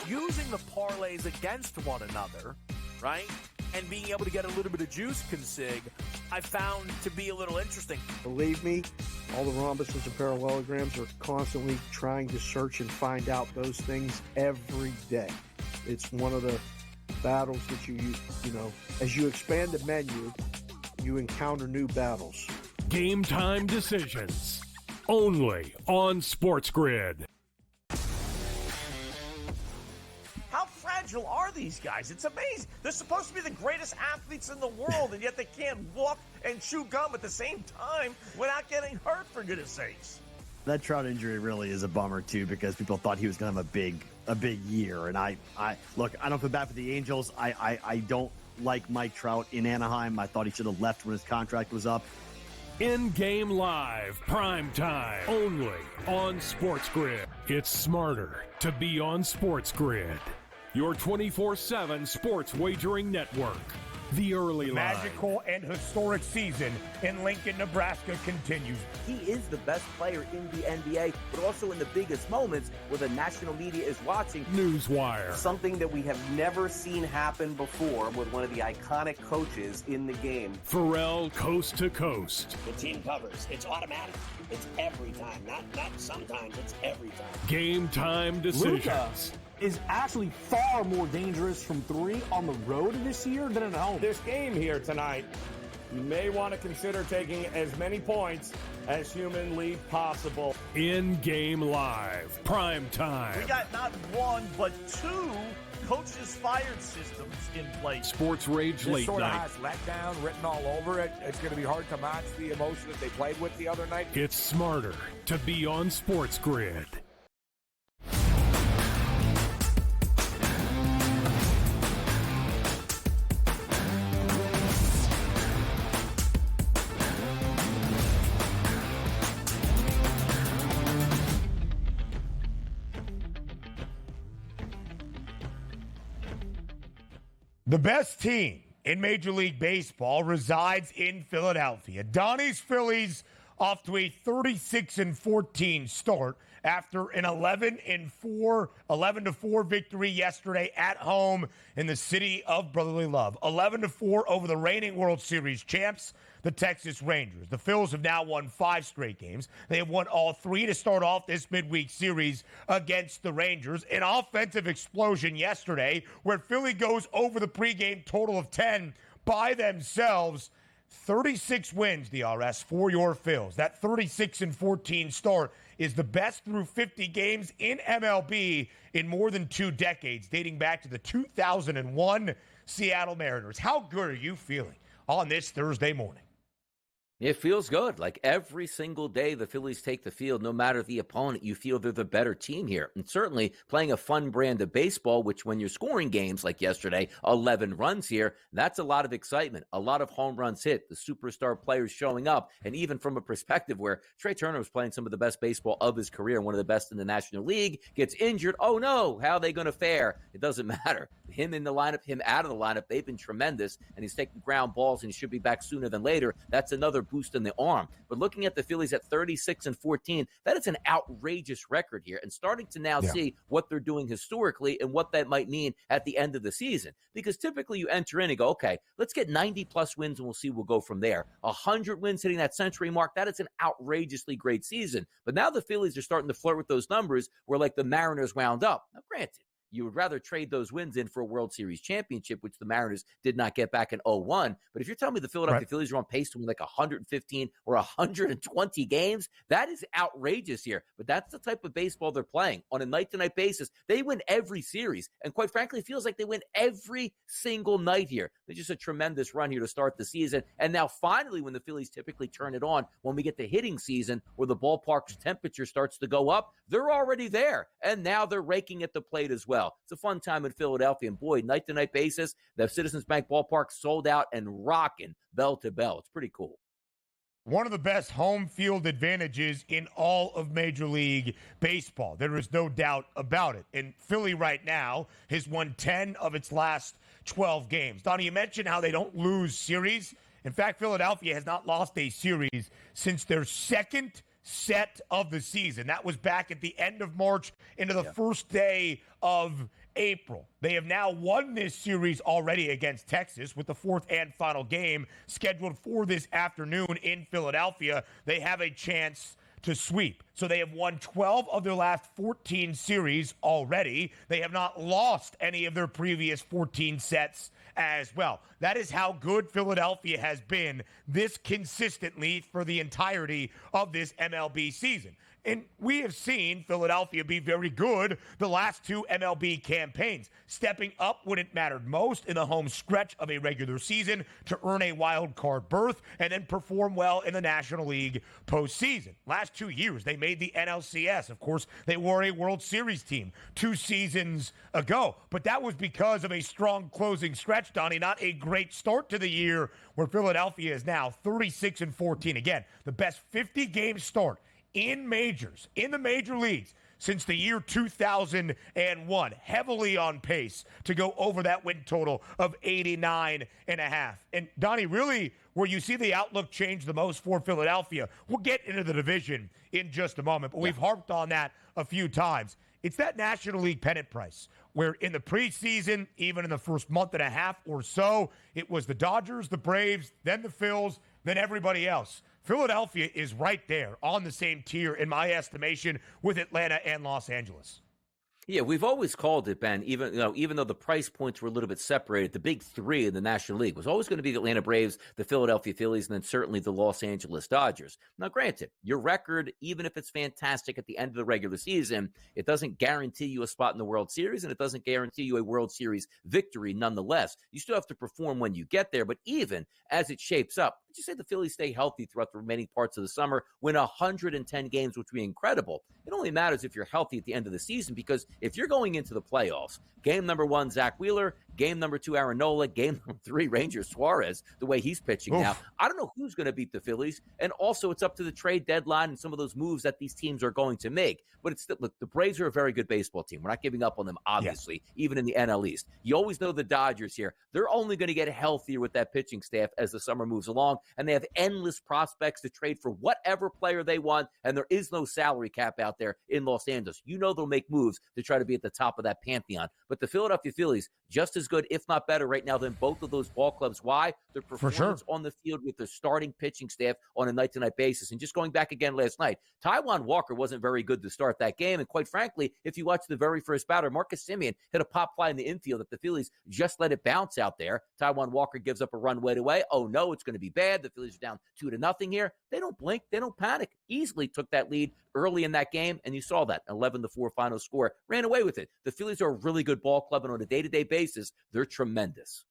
Using the parlays against one another, right? And being able to get a little bit of juice consig, I found to be a little interesting. Believe me, all the rhombuses and parallelograms are constantly trying to search and find out those things every day. It's one of the battles that you know, as you expand the menu, you encounter new battles. Game time decisions. Only on SportsGrid. How fragile are these guys? It's amazing. They're supposed to be the greatest athletes in the world, and yet they can't walk and chew gum at the same time without getting hurt, for goodness sakes. That Trout injury really is a bummer too, because people thought he was going to have a big year. And I look, I don't feel bad for the Angels. I don't like Mike Trout in Anaheim. I thought he should have left when his contract was up. In-game live, prime time, only on SportsGrid. It's smarter to be on SportsGrid. Your 24/7 sports wagering network. The early line. Magical and historic season in Lincoln, Nebraska continues. He is the best player in the NBA, but also in the biggest moments where the national media is watching. Newswire. Something that we have never seen happen before with one of the iconic coaches in the game. Pharrell, coast to coast. The team covers. It's automatic. It's every time. Not sometimes. It's every time. Game time decisions. Luka is actually far more dangerous from three on the road this year than at home. This game here tonight, you may want to consider taking as many points as humanly possible. In-game live, prime time. We got not one, but two coaches fired systems in place. Sports Rage This late sort of night. has letdown written all over it. It's going to be hard to match the emotion that they played with the other night. It's smarter to be on SportsGrid. The best team in Major League Baseball resides in Philadelphia. Donnie's Phillies off to a 36-14 start after an 11-4 victory yesterday at home in the city of brotherly love. 11-4 over the reigning World Series champs, the Texas Rangers. The Phils have now won 5 straight games. They have won all 3 to start off this midweek series against the Rangers. An offensive explosion yesterday where Philly goes over the pregame total of 10 by themselves. 36 wins, DRS, for your Phils. That 36-14 start is the best through 50 games in MLB in more than 2 decades, dating back to the 2001 Seattle Mariners. How good are you feeling on this Thursday morning? It feels good. Like every single day the Phillies take the field, no matter the opponent, you feel they're the better team here. And certainly playing a fun brand of baseball, which when you're scoring games like yesterday, 11 runs here, that's a lot of excitement, a lot of home runs hit, the superstar players showing up. And even from a perspective where Trey Turner was playing some of the best baseball of his career, one of the best in the National League, gets injured. Oh no, how are they going to fare? It doesn't matter. Him in the lineup, him out of the lineup, they've been tremendous. And he's taking ground balls and he should be back sooner than later. That's another boost in the arm. But looking at the Phillies at 36-14, that is an outrageous record here, and starting to now see what they're doing historically and what that might mean at the end of the season. Because typically you enter in and go, okay, let's get 90 plus wins and we'll see, we'll go from there. 100 wins hitting that century mark, that is an outrageously great season. But now the Phillies are starting to flirt with those numbers where like the Mariners wound up. Now granted, You would rather trade those wins in for a World Series championship, which the Mariners did not get back in 0-1. But if you're telling me the Philadelphia Phillies are on pace to win like 115 or 120 games, that is outrageous here. But that's the type of baseball they're playing on a night-to-night basis. They win every series. And quite frankly, it feels like they win every single night here. They're just a tremendous run here to start the season. And now finally, when the Phillies typically turn it on, when we get the hitting season where the ballpark's temperature starts to go up, they're already there. And now they're raking at the plate as well. It's a fun time in Philadelphia. And boy, night-to-night basis, the Citizens Bank Ballpark sold out and rocking bell to bell. It's pretty cool. One of the best home field advantages in all of Major League Baseball. There is no doubt about it. And Philly right now has won 10 of its last 12 games. Donnie, you mentioned how they don't lose series. In fact, Philadelphia has not lost a series since their second set of the season. That was back at the end of March into the first day of April. They have now won this series already against Texas with the fourth and final game scheduled for this afternoon in Philadelphia. They have a chance to sweep. So they have won 12 of their last 14 series already. They have not lost any of their previous 14 sets as well. That is how good Philadelphia has been this consistently for the entirety of this MLB season. And we have seen Philadelphia be very good the last two MLB campaigns, stepping up when it mattered most in the home stretch of a regular season to earn a wild card berth and then perform well in the National League postseason. Last 2 years, they made the NLCS. Of course, they were a World Series team 2 seasons ago, but that was because of a strong closing stretch, Donnie, not a great start to the year where Philadelphia is now 36-14. Again, the best 50-game start in majors, in the major leagues, since the year 2001, heavily on pace to go over that win total of 89.5. And Donnie, really, where you see the outlook change the most for Philadelphia, we'll get into the division in just a moment, but we've harped on that a few times. It's that National League pennant price, where in the preseason, even in the first month and a half or so, it was the Dodgers, the Braves, then the Phils, then everybody else. Philadelphia is right there on the same tier, in my estimation, with Atlanta and Los Angeles. Yeah, we've always called it, Ben, even though the price points were a little bit separated, the big three in the National League was always going to be the Atlanta Braves, the Philadelphia Phillies, and then certainly the Los Angeles Dodgers. Now, granted, your record, even if it's fantastic at the end of the regular season, it doesn't guarantee you a spot in the World Series, and it doesn't guarantee you a World Series victory nonetheless. You still have to perform when you get there, but even as it shapes up, let's just say the Phillies stay healthy throughout the remaining parts of the summer, win 110 games, which would be incredible. It only matters if you're healthy at the end of the season, because if you're going into the playoffs, game number 1, Zach Wheeler, game number 2, Aaron Nola, game number 3, Rangers Suarez, the way he's pitching now, I don't know who's going to beat the Phillies. And also, it's up to the trade deadline and some of those moves that these teams are going to make. But it's look, the Braves are a very good baseball team. We're not giving up on them, obviously, even in the NL East. You always know the Dodgers here. They're only going to get healthier with that pitching staff as the summer moves along, and they have endless prospects to trade for whatever player they want, and there is no salary cap out there in Los Angeles. You know they'll make moves to try to be at the top of that pantheon. But the Philadelphia Phillies, just as good, if not better, right now than both of those ball clubs. Why? Their performance on the field with their starting pitching staff on a night-to-night basis. And just going back again last night, Taijuan Walker wasn't very good to start that game. And quite frankly, if you watch the very first batter, Marcus Semien hit a pop fly in the infield that the Phillies just let it bounce out there. Taijuan Walker gives up a run right away. Oh, no, it's going to be bad. The Phillies are down 2-0 here. They don't blink. They don't panic. Easily took that lead early in that game, and you saw that 11-4 final score. Ran away with it. The Phillies are a really good ball club, and on a day-to-day basis, they're tremendous.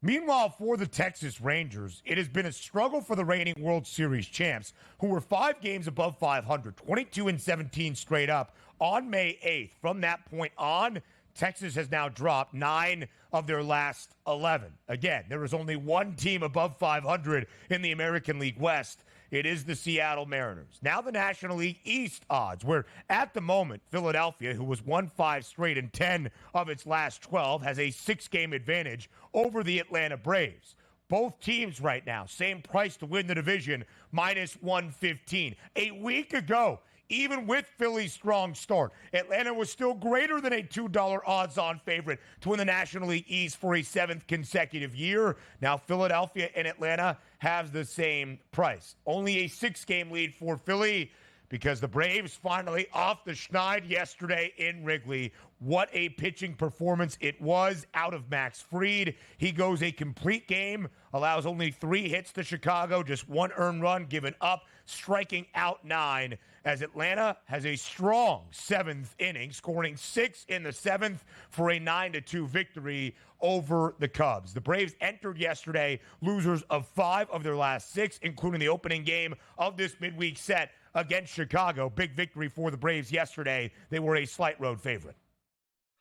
Meanwhile, for the Texas Rangers, it has been a struggle for the reigning World Series champs, who were 5 games above 500, 22-17 straight up on May 8th. From that point on, Texas has now dropped 9 of their last 11. Again, there is only one team above 500 in the American League West. It is the Seattle Mariners. Now the National League East odds, where at the moment, Philadelphia, who was won 5 straight and 10 of its last 12, has a 6-game advantage over the Atlanta Braves. Both teams right now, same price to win the division, -115. A week ago, even with Philly's strong start, Atlanta was still greater than a $2 odds-on favorite to win the National League East for a 7th consecutive year. Now Philadelphia and Atlanta have the same price. Only a 6-game lead for Philly. because the Braves finally off the schneid yesterday in Wrigley. What a pitching performance it was out of Max Fried. He goes a complete game, allows only 3 hits to Chicago, just 1 earned run given up, striking out 9, as Atlanta has a strong 7th inning, scoring 6 in the 7th for a 9-2 victory over the Cubs. The Braves entered yesterday losers of 5 of their last 6, including the opening game of this midweek set against Chicago. Big victory for the Braves yesterday. They were a slight road favorite.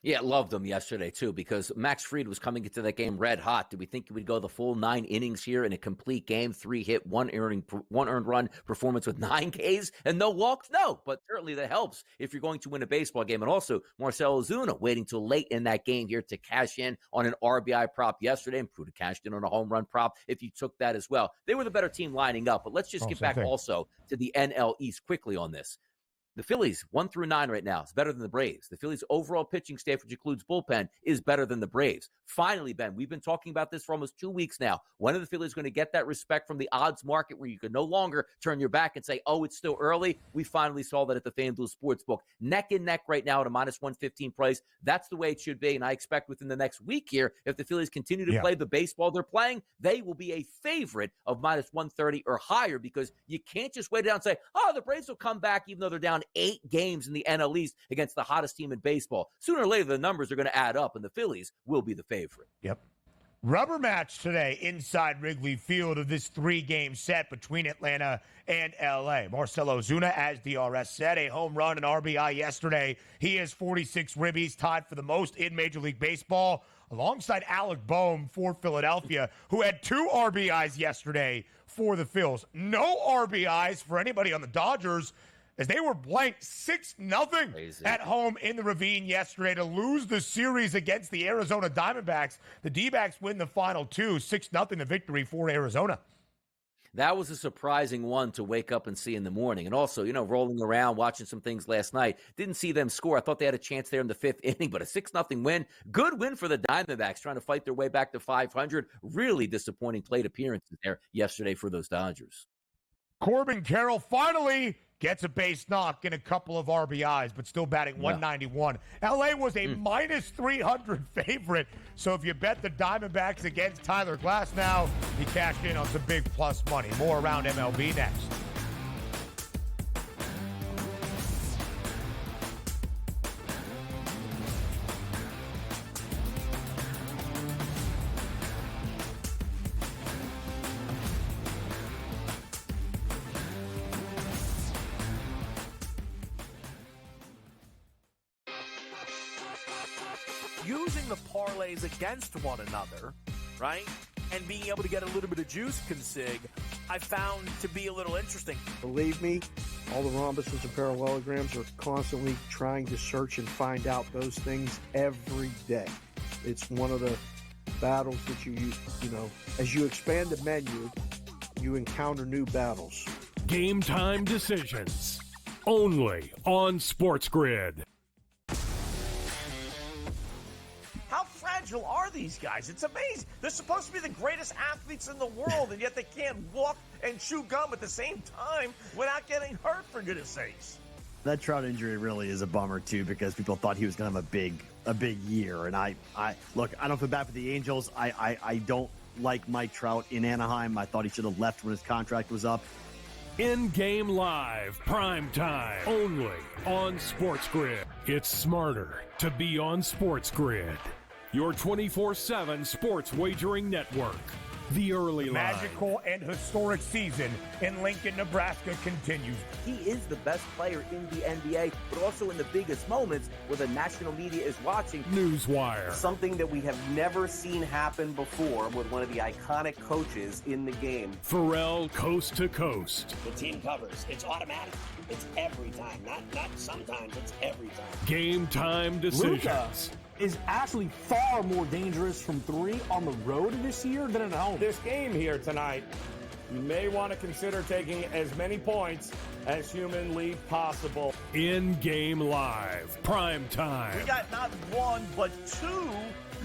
Yeah, loved them yesterday, too, because Max Fried was coming into that game red hot. Did we think he would go the full 9 innings here in a complete game, 3 hit, 1 earned run performance with 9 Ks and no walks? No, but certainly that helps if you're going to win a baseball game. And also, Marcell Ozuna waiting till late in that game here to cash in on an RBI prop yesterday, and Pruitt cashed in on a home run prop if you took that as well. They were the better team lining up, but let's just get back also to the NL East quickly on this. The Phillies, 1-9 right now, is better than the Braves. The Phillies' overall pitching staff, which includes bullpen, is better than the Braves. Finally, Ben, we've been talking about this for almost 2 weeks now. When are the Phillies going to get that respect from the odds market where you can no longer turn your back and say, oh, it's still early? We finally saw that at the FanDuel Sportsbook. Neck and neck right now at a -115 price. That's the way it should be, and I expect within the next week here, if the Phillies continue to play the baseball they're playing, they will be a favorite of -130 or higher, because you can't just wait it out and say, oh, the Braves will come back even though they're down 8 games in the NL East against the hottest team in baseball. Sooner or later, the numbers are going to add up, and the Phillies will be the favorite. Yep. Rubber match today inside Wrigley Field of this 3-game set between Atlanta and L.A. Marcell Ozuna, as DRS said, a home run and RBI yesterday. He has 46 ribbies, tied for the most in Major League Baseball, alongside Alec Boehm for Philadelphia, who had 2 RBIs yesterday for the Phils. No RBIs for anybody on the Dodgers, as they were blanked 6-0 at home in the Ravine yesterday to lose the series against the Arizona Diamondbacks. The D-backs win the final 2, 6-0 the victory for Arizona. That was a surprising one to wake up and see in the morning. And also, rolling around, watching some things last night, didn't see them score. I thought they had a chance there in the 5th inning, but a 6-0 win. Good win for the Diamondbacks, trying to fight their way back to 500. Really disappointing plate appearances there yesterday for those Dodgers. Corbin Carroll finally gets a base knock and a couple of RBIs, but still batting 191. LA was a -300 favorite, so if you bet the Diamondbacks against Tyler Glass now, you cashed in on some big plus money. More around MLB next. Using the parlays against one another, right, and being able to get a little bit of juice consig, I found to be a little interesting. Believe me, all the rhombuses and parallelograms are constantly trying to search and find out those things every day. It's one of the battles that you as you expand the menu, you encounter new battles. Game time decisions, only on SportsGrid. How fragile are these guys? It's amazing. They're supposed to be the greatest athletes in the world, and yet they can't walk and chew gum at the same time without getting hurt, for goodness sakes. That Trout injury really is a bummer, too, because people thought he was going to have a big year. And I look, I don't feel bad for the Angels. I don't like Mike Trout in Anaheim. I thought he should have left when his contract was up. In-game live, prime time, only on SportsGrid. It's smarter to be on SportsGrid. Your 24/7 sports wagering network. The early line. Magical and historic season in Lincoln, Nebraska continues. He is the best player in the NBA, but also in the biggest moments where the national media is watching. Newswire. Something that we have never seen happen before with one of the iconic coaches in the game. Pharrell, coast to coast. The team covers. It's automatic. It's every time. Not sometimes. It's every time. Game time decisions. Luka is actually far more dangerous from 3 on the road this year than at home. This game here tonight, you may want to consider taking as many points as humanly possible. In-game live, prime time. We got not 1, but 2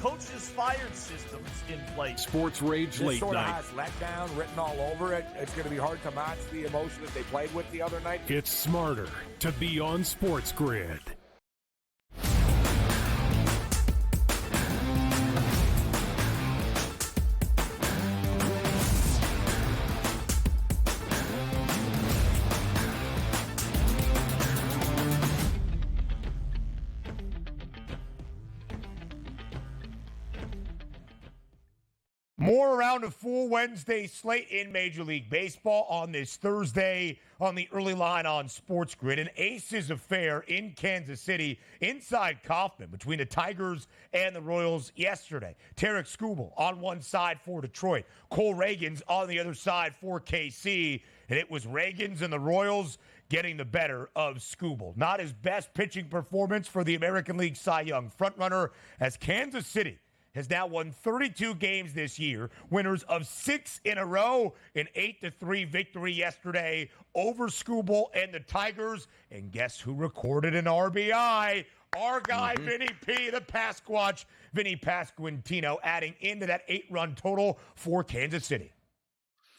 coaches fired systems in place. Sports Rage This Late sort of Night. has letdown written all over it. It's going to be hard to match the emotion that they played with the other night. It's smarter to be on SportsGrid. More around a full Wednesday slate in Major League Baseball on this Thursday on the early line on SportsGrid. An Aces affair in Kansas City inside Kauffman between the Tigers and the Royals yesterday. Tarek Skubal on one side for Detroit. Cole Reagans on the other side for KC. And it was Reagans and the Royals getting the better of Skubal. Not his best pitching performance for the American League Cy Young frontrunner, as Kansas City has now won 32 games this year, winners of 6 in a row, an 8-3 victory yesterday over Skubal and the Tigers. And guess who recorded an RBI? Our guy, Vinny P., the Pasquatch, Vinny Pasquantino, adding into that 8-run total for Kansas City.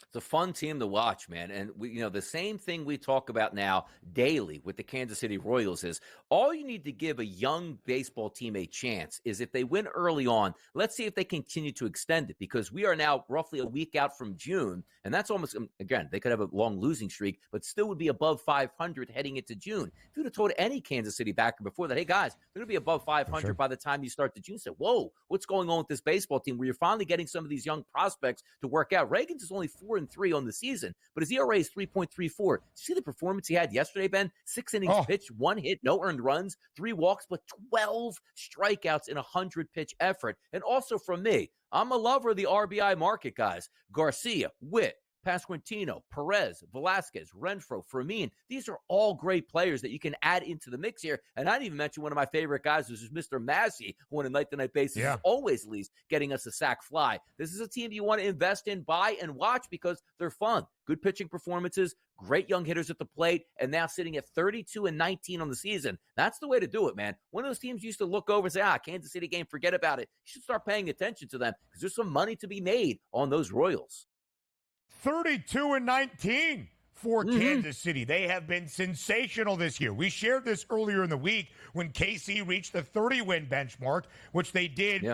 It's a fun team to watch, man. And the same thing we talk about now daily with the Kansas City Royals is all you need to give a young baseball team a chance is if they win early on, let's see if they continue to extend it, because we are now roughly a week out from June. And that's almost, again, they could have a long losing streak, but still would be above 500 heading into June. If you'd have told any Kansas City backer before that, hey, guys, they're going to be above 500 by the time you start the June, say, whoa, what's going on with this baseball team where you're finally getting some of these young prospects to work out? Reagans is only 4-3 on the season, but his ERA is 3.34. See the performance he had yesterday, Ben? 6 innings pitched, 1 hit, no earned runs, 3 walks, but 12 strikeouts in a 100-pitch effort. And also from me, I'm a lover of the RBI market, guys. Garcia, Witt, Pasquantino, Perez, Velasquez, Renfroe, Fermin. These are all great players that you can add into the mix here. And I didn't even mention one of my favorite guys, which is Mr. Massey, who on a night-to-night basis is always at least getting us a sac fly. This is a team you want to invest in, buy, and watch because they're fun. Good pitching performances, great young hitters at the plate, and now sitting at 32-19 on the season. That's the way to do it, man. One of those teams used to look over and say, Kansas City game, forget about it. You should start paying attention to them because there's some money to be made on those Royals. 32-19 for Kansas City. They have been sensational this year. We shared this earlier in the week when KC reached the 30-win benchmark, which they did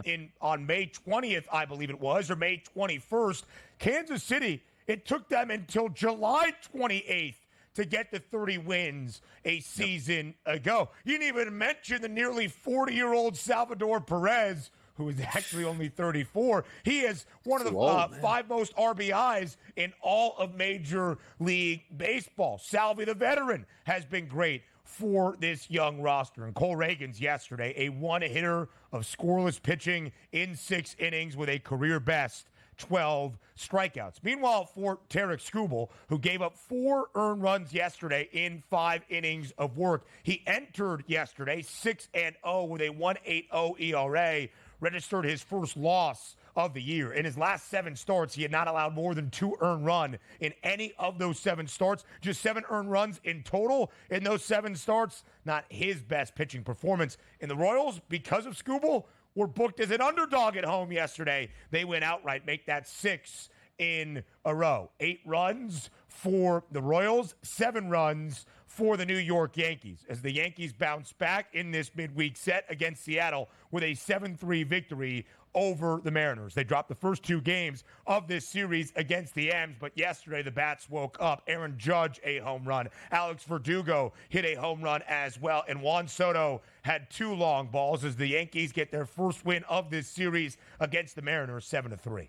on May 20th, I believe it was, or May 21st. Kansas City, it took them until July 28th to get to 30 wins a season ago. You didn't even mention the nearly 40-year-old Salvador Perez, who is actually only 34. He is one of the 5 most RBIs in all of Major League Baseball. Salvi, the veteran, has been great for this young roster. And Cole Reagans yesterday, a one-hitter of scoreless pitching in 6 innings with a career-best 12 strikeouts. Meanwhile, for Tarek Skubal, who gave up 4 earned runs yesterday in 5 innings of work, he entered yesterday 6-0 with a 1.80 ERA, registered his first loss of the year. In his last 7 starts, he had not allowed more than 2 earned run in any of those 7 starts. Just 7 earned runs in total in those 7 starts. Not his best pitching performance. And the Royals, because of Skubal, were booked as an underdog at home yesterday. They went outright, make that 6 in a row. 8 runs for the Royals, 7 runs for the New York Yankees, as the Yankees bounce back in this midweek set against Seattle with a 7-3 victory over the Mariners. They dropped the first 2 games of this series against the M's, but yesterday the Bats woke up. Aaron Judge, a home run. Alex Verdugo hit a home run as well, and Juan Soto had 2 long balls as the Yankees get their first win of this series against the Mariners, 7-3.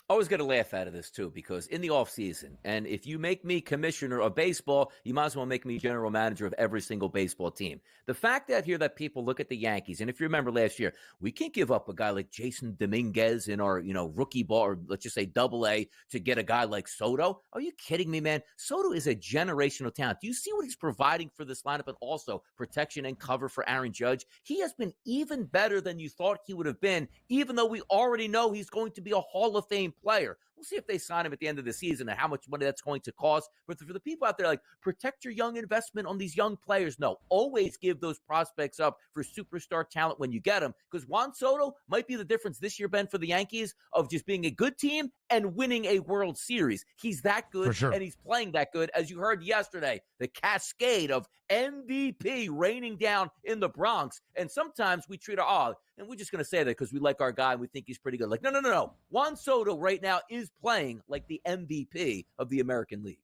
I always get a laugh out of this, too, because in the offseason, and if you make me commissioner of baseball, you might as well make me general manager of every single baseball team. The fact out here that people look at the Yankees, and if you remember last year, we can't give up a guy like Jason Dominguez in our, rookie ball, or let's just say double-A, to get a guy like Soto. Are you kidding me, man? Soto is a generational talent. Do you see what he's providing for this lineup, and also protection and cover for Aaron Judge? He has been even better than you thought he would have been, even though we already know he's going to be a Hall of Fame player. We'll see if they sign him at the end of the season and how much money that's going to cost. But for the people out there, like, protect your young investment on these young players. No, always give those prospects up for superstar talent when you get them, because Juan Soto might be the difference this year, Ben, for the Yankees, of just being a good team and winning a World Series. He's that good, sure. and he's playing that good. As you heard yesterday, the cascade of MVP raining down in the Bronx. And sometimes we treat and we're just going to say that because we like our guy and we think he's pretty good. Like, no. Juan Soto right now is playing like the MVP of the American League.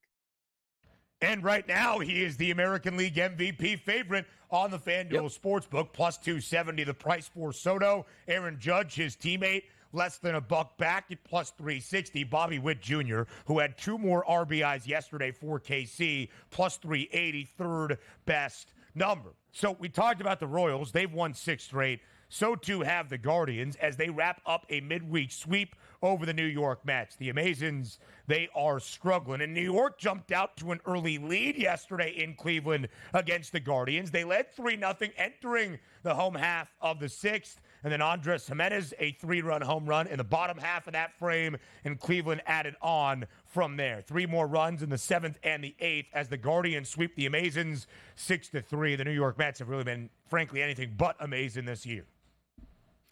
And right now, he is the American League MVP favorite on the FanDuel Sportsbook, plus 270 the price for Soto. Aaron Judge, his teammate, less than $1 back at plus 360. Bobby Witt Jr., who had 2 more RBIs yesterday for KC, plus 380, third best number. So we talked about the Royals. They've won 6 straight. So too have the Guardians as they wrap up a midweek sweep over the New York Mets. The Amazons, they are struggling. And New York jumped out to an early lead yesterday in Cleveland against the Guardians. They led 3-0 entering the home half of the 6th. And then Andres Jimenez, a 3-run home run in the bottom half of that frame, and Cleveland added on from there. 3 more runs in the 7th and the 8th as the Guardians sweep the Amazons 6-3. The New York Mets have really been, frankly, anything but amazing this year.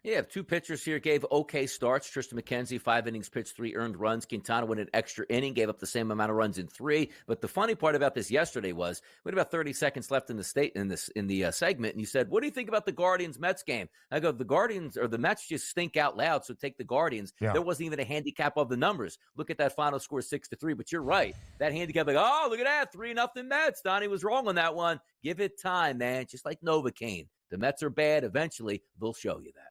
Yeah, 2 pitchers here gave okay starts. Tristan McKenzie, 5 innings pitched, 3 earned runs. Quintana went an extra inning, gave up the same amount of runs in 3. But the funny part about this yesterday was we had about 30 seconds left in the segment, and you said, "What do you think about the Guardians-Mets game?" I go, the Mets just stink out loud, so take the Guardians. Yeah. There wasn't even a handicap of the numbers. Look at that final score, 6-3. But you're right, that handicap, like, oh, look at that, 3-0 Mets. Donnie was wrong on that one. Give it time, man. Just like Novocaine, the Mets are bad. Eventually, they'll show you that.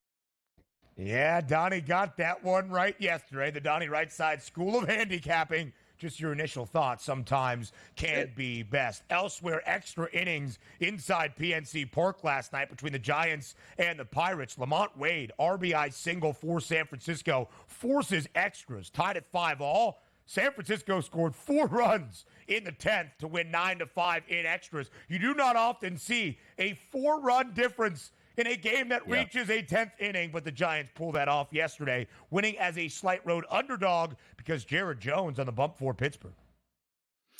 Yeah, Donnie got that one right yesterday. The Donnie Right Side School of Handicapping. Just your initial thoughts sometimes can be best. Elsewhere, extra innings inside PNC Park last night between the Giants and the Pirates. Lamont Wade, RBI single for San Francisco, forces extras, tied at 5-all. San Francisco scored 4 runs in the 10th to win 9-5 in extras. You do not often see a 4-run difference in a game that reaches a 10th inning, but the Giants pulled that off yesterday, winning as a slight road underdog because Jared Jones on the bump for Pittsburgh.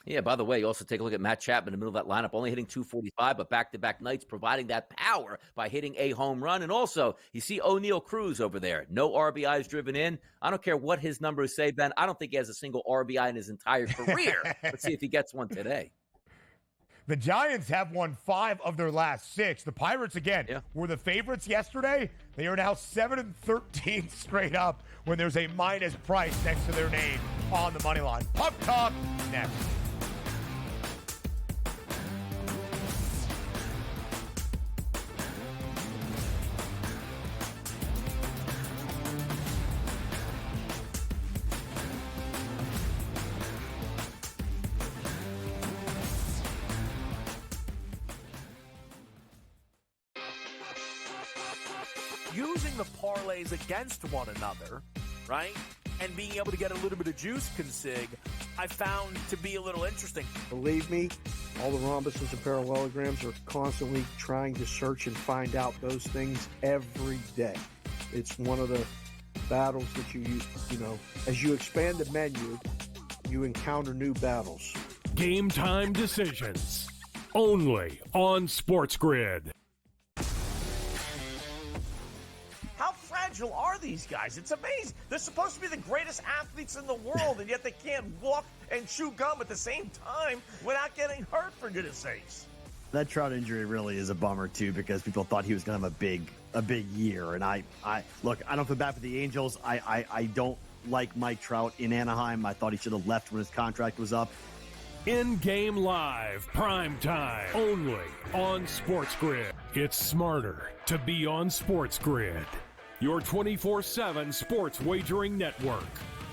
Yeah, by the way, you also take a look at Matt Chapman in the middle of that lineup, only hitting 245, but back-to-back nights providing that power by hitting a home run. And also, you see O'Neal Cruz over there. No RBIs driven in. I don't care what his numbers say, Ben. I don't think he has a single RBI in his entire career. Let's see if he gets one today. The Giants have won 5 of their last 6. The Pirates, again, were the favorites yesterday. They are now 7-13 straight up when there's a minus price next to their name on the money line. Puck Talk next. Using the parlays against one another, right, and being able to get a little bit of juice consig, I found to be a little interesting. Believe me, all the rhombuses and parallelograms are constantly trying to search and find out those things every day. It's one of the battles that you know, as you expand the menu, you encounter new battles. Game time decisions, only on SportsGrid. How fragile are these guys? It's amazing. They're supposed to be the greatest athletes in the world, and yet they can't walk and chew gum at the same time without getting hurt, for goodness sakes. That Trout injury really is a bummer, too, because people thought he was going to have a big year. And I don't feel bad for the Angels. I don't like Mike Trout in Anaheim. I thought he should have left when his contract was up. In-game live, prime time, only on SportsGrid. It's smarter to be on SportsGrid. Your 24/7 sports wagering network.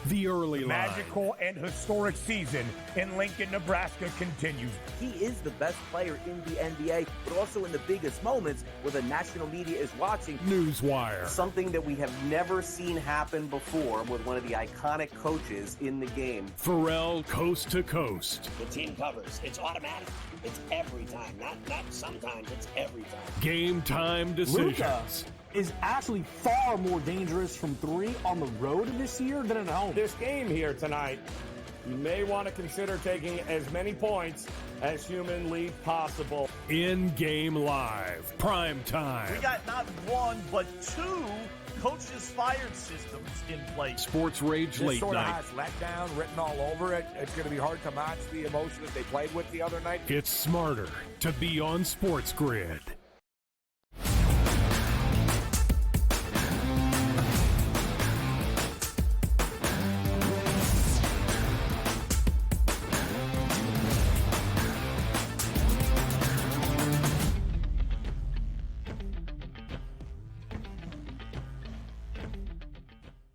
The early line. Magical and historic season in Lincoln, Nebraska continues. He is the best player in the NBA, but also in the biggest moments where the national media is watching. Newswire. Something that we have never seen happen before with one of the iconic coaches in the game. Pharrell, coast to coast. The team covers. It's automatic. It's every time. Not sometimes. It's every time. Game time decisions. Luka. is actually far more dangerous from three on the road this year than at home. This game here tonight, you may want to consider taking as many points as humanly possible. In-game live, prime time. We got not one, but two coaches fired systems in place. Sports Rage This Late sort of Night. has letdown written all over it. It's going to be hard to match the emotion that they played with the other night. It's smarter to be on SportsGrid.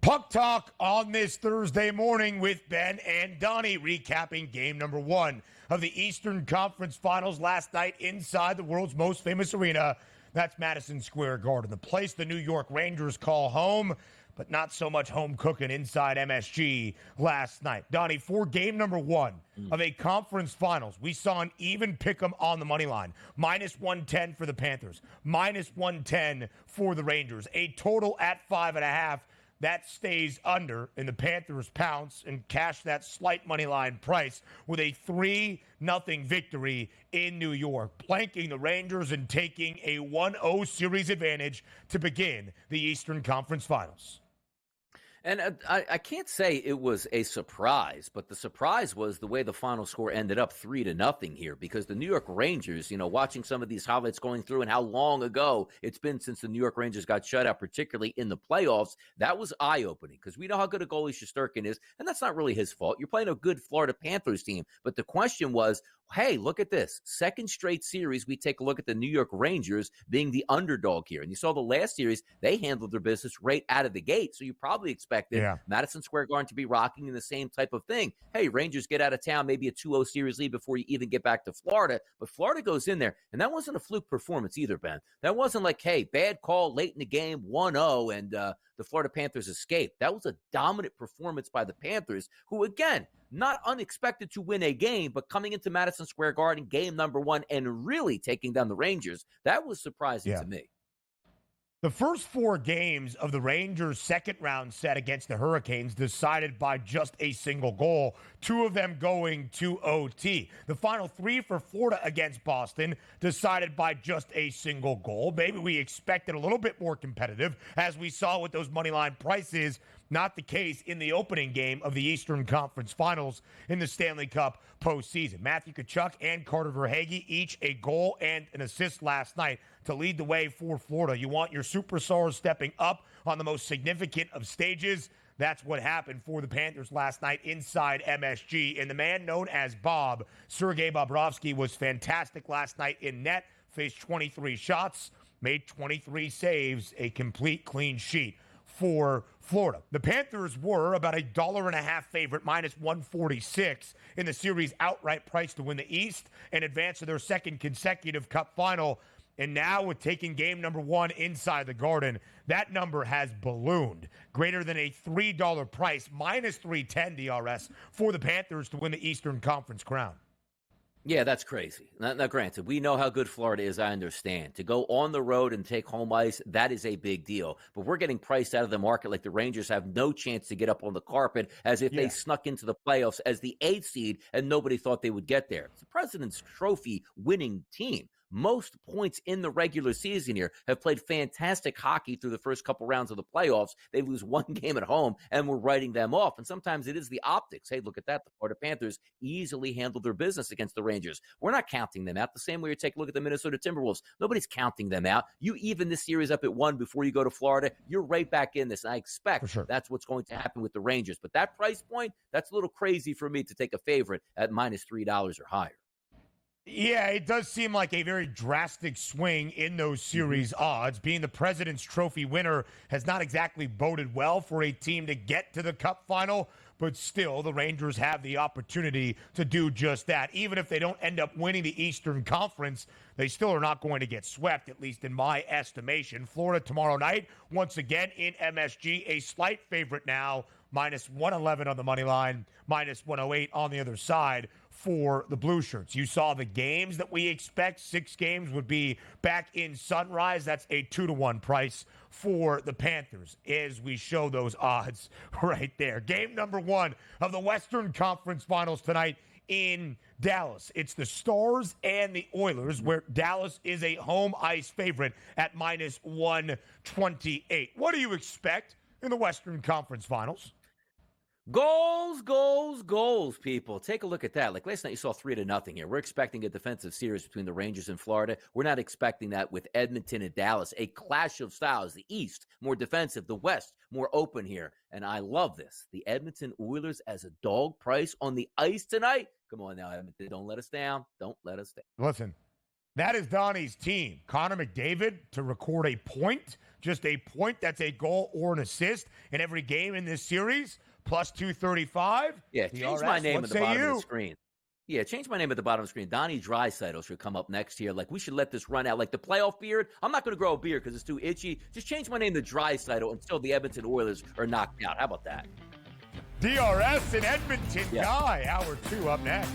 Puck Talk on this Thursday morning with Ben and Donnie, recapping game number one of the Eastern Conference Finals last night inside the world's most famous arena. That's Madison Square Garden, the place the New York Rangers call home, but not so much home cooking inside MSG last night. Donnie, for game number one of a conference finals, we saw an even pick'em on the money line. Minus 110 for the Panthers, minus 110 for the Rangers. A total at 5.5. That stays under, and the Panthers pounce and cash that slight money line price with a 3-0 victory in New York, blanking the Rangers and taking a 1-0 series advantage to begin the Eastern Conference Finals. And I can't say it was a surprise, but the surprise was the way the final score ended up 3-0 here, because the New York Rangers, watching some of these highlights going through and how long ago it's been since the New York Rangers got shut out, particularly in the playoffs, that was eye-opening, because we know how good a goalie Shesterkin is, and that's not really his fault. You're playing a good Florida Panthers team, but the question was, hey, look at this. Second straight series, we take a look at the New York Rangers being the underdog here. And you saw the last series, they handled their business right out of the gate. So you probably expected Madison Square Garden to be rocking in the same type of thing. Hey, Rangers get out of town, maybe a 2-0 series lead before you even get back to Florida. But Florida goes in there, and that wasn't a fluke performance either, Ben. That wasn't like, hey, bad call late in the game, 1-0, and the Florida Panthers escaped. That was a dominant performance by the Panthers, who, again, not unexpected to win a game, but coming into Madison Square Garden, game number one, and really taking down the Rangers, that was surprising to me. The first four games of the Rangers' second-round set against the Hurricanes decided by just a single goal, two of them going to OT. The final three for Florida against Boston decided by just a single goal. Maybe we expected a little bit more competitive, as we saw with those moneyline prices. Not the case in the opening game of the Eastern Conference Finals in the Stanley Cup postseason. Matthew Tkachuk and Carter Verhaeghe, each a goal and an assist last night to lead the way for Florida. You want your superstars stepping up on the most significant of stages. That's what happened for the Panthers last night inside MSG. And the man known as Bob, Sergei Bobrovsky, was fantastic last night in net, faced 23 shots, made 23 saves, a complete clean sheet for Florida. The Panthers were about $1.50 favorite, minus 146 in the series outright price to win the East and advance to their second consecutive Cup final. And now with taking game number one inside the Garden, that number has ballooned. Greater than a $3 price, minus 310 DRS for the Panthers to win the Eastern Conference crown. Yeah, that's crazy. Now, granted, we know how good Florida is, I understand. To go on the road and take home ice, that is a big deal. But we're getting priced out of the market like the Rangers have no chance to get up on the carpet, as if they snuck into the playoffs as the 8th seed and nobody thought they would get there. It's the President's Trophy winning team. Most points in the regular season here, have played fantastic hockey through the first couple rounds of the playoffs. They lose one game at home, and we're writing them off. And sometimes it is the optics. Hey, look at that. The Florida Panthers easily handled their business against the Rangers. We're not counting them out. The same way you take a look at the Minnesota Timberwolves. Nobody's counting them out. You even this series up at 1 before you go to Florida, you're right back in this. And I expect that's what's going to happen with the Rangers. But that price point, that's a little crazy for me to take a favorite at minus $3 or higher. Yeah, it does seem like a very drastic swing in those series odds. Being the President's Trophy winner has not exactly boded well for a team to get to the Cup final, but still, the Rangers have the opportunity to do just that. Even if they don't end up winning the Eastern Conference, they still are not going to get swept, at least in my estimation. Florida tomorrow night, once again in MSG, a slight favorite now, minus 111 on the money line, minus 108 on the other side for the Blue Shirts. You saw the games that we expect. 6 games would be back in Sunrise. That's a 2-to-1 price for the Panthers as we show those odds right there. Game number 1 of the Western Conference Finals tonight in Dallas. It's the Stars and the Oilers, where Dallas is a home ice favorite at minus 128. What do you expect in the Western Conference Finals? Goals, goals, goals, people. Take a look at that. Like last night, you saw 3-0 here. We're expecting a defensive series between the Rangers and Florida. We're not expecting that with Edmonton and Dallas. A clash of styles. The East, more defensive. The West, more open here. And I love this. The Edmonton Oilers as a dog price on the ice tonight. Come on now, Edmonton. Don't let us down. Don't let us down. Listen, that is Donnie's team. Connor McDavid to record a point. Just a point. That's a goal or an assist in every game in this series. Plus 235. Yeah, change my name at the bottom of the screen. Yeah, change my name at the bottom of the screen. Donnie Draisaitl should come up next here. Like, we should let this run out. Like the playoff beard, I'm not going to grow a beard because it's too itchy. Just change my name to Draisaitl until the Edmonton Oilers are knocked out. How about that? DRS in Edmonton, Guy. Hour 2 up next.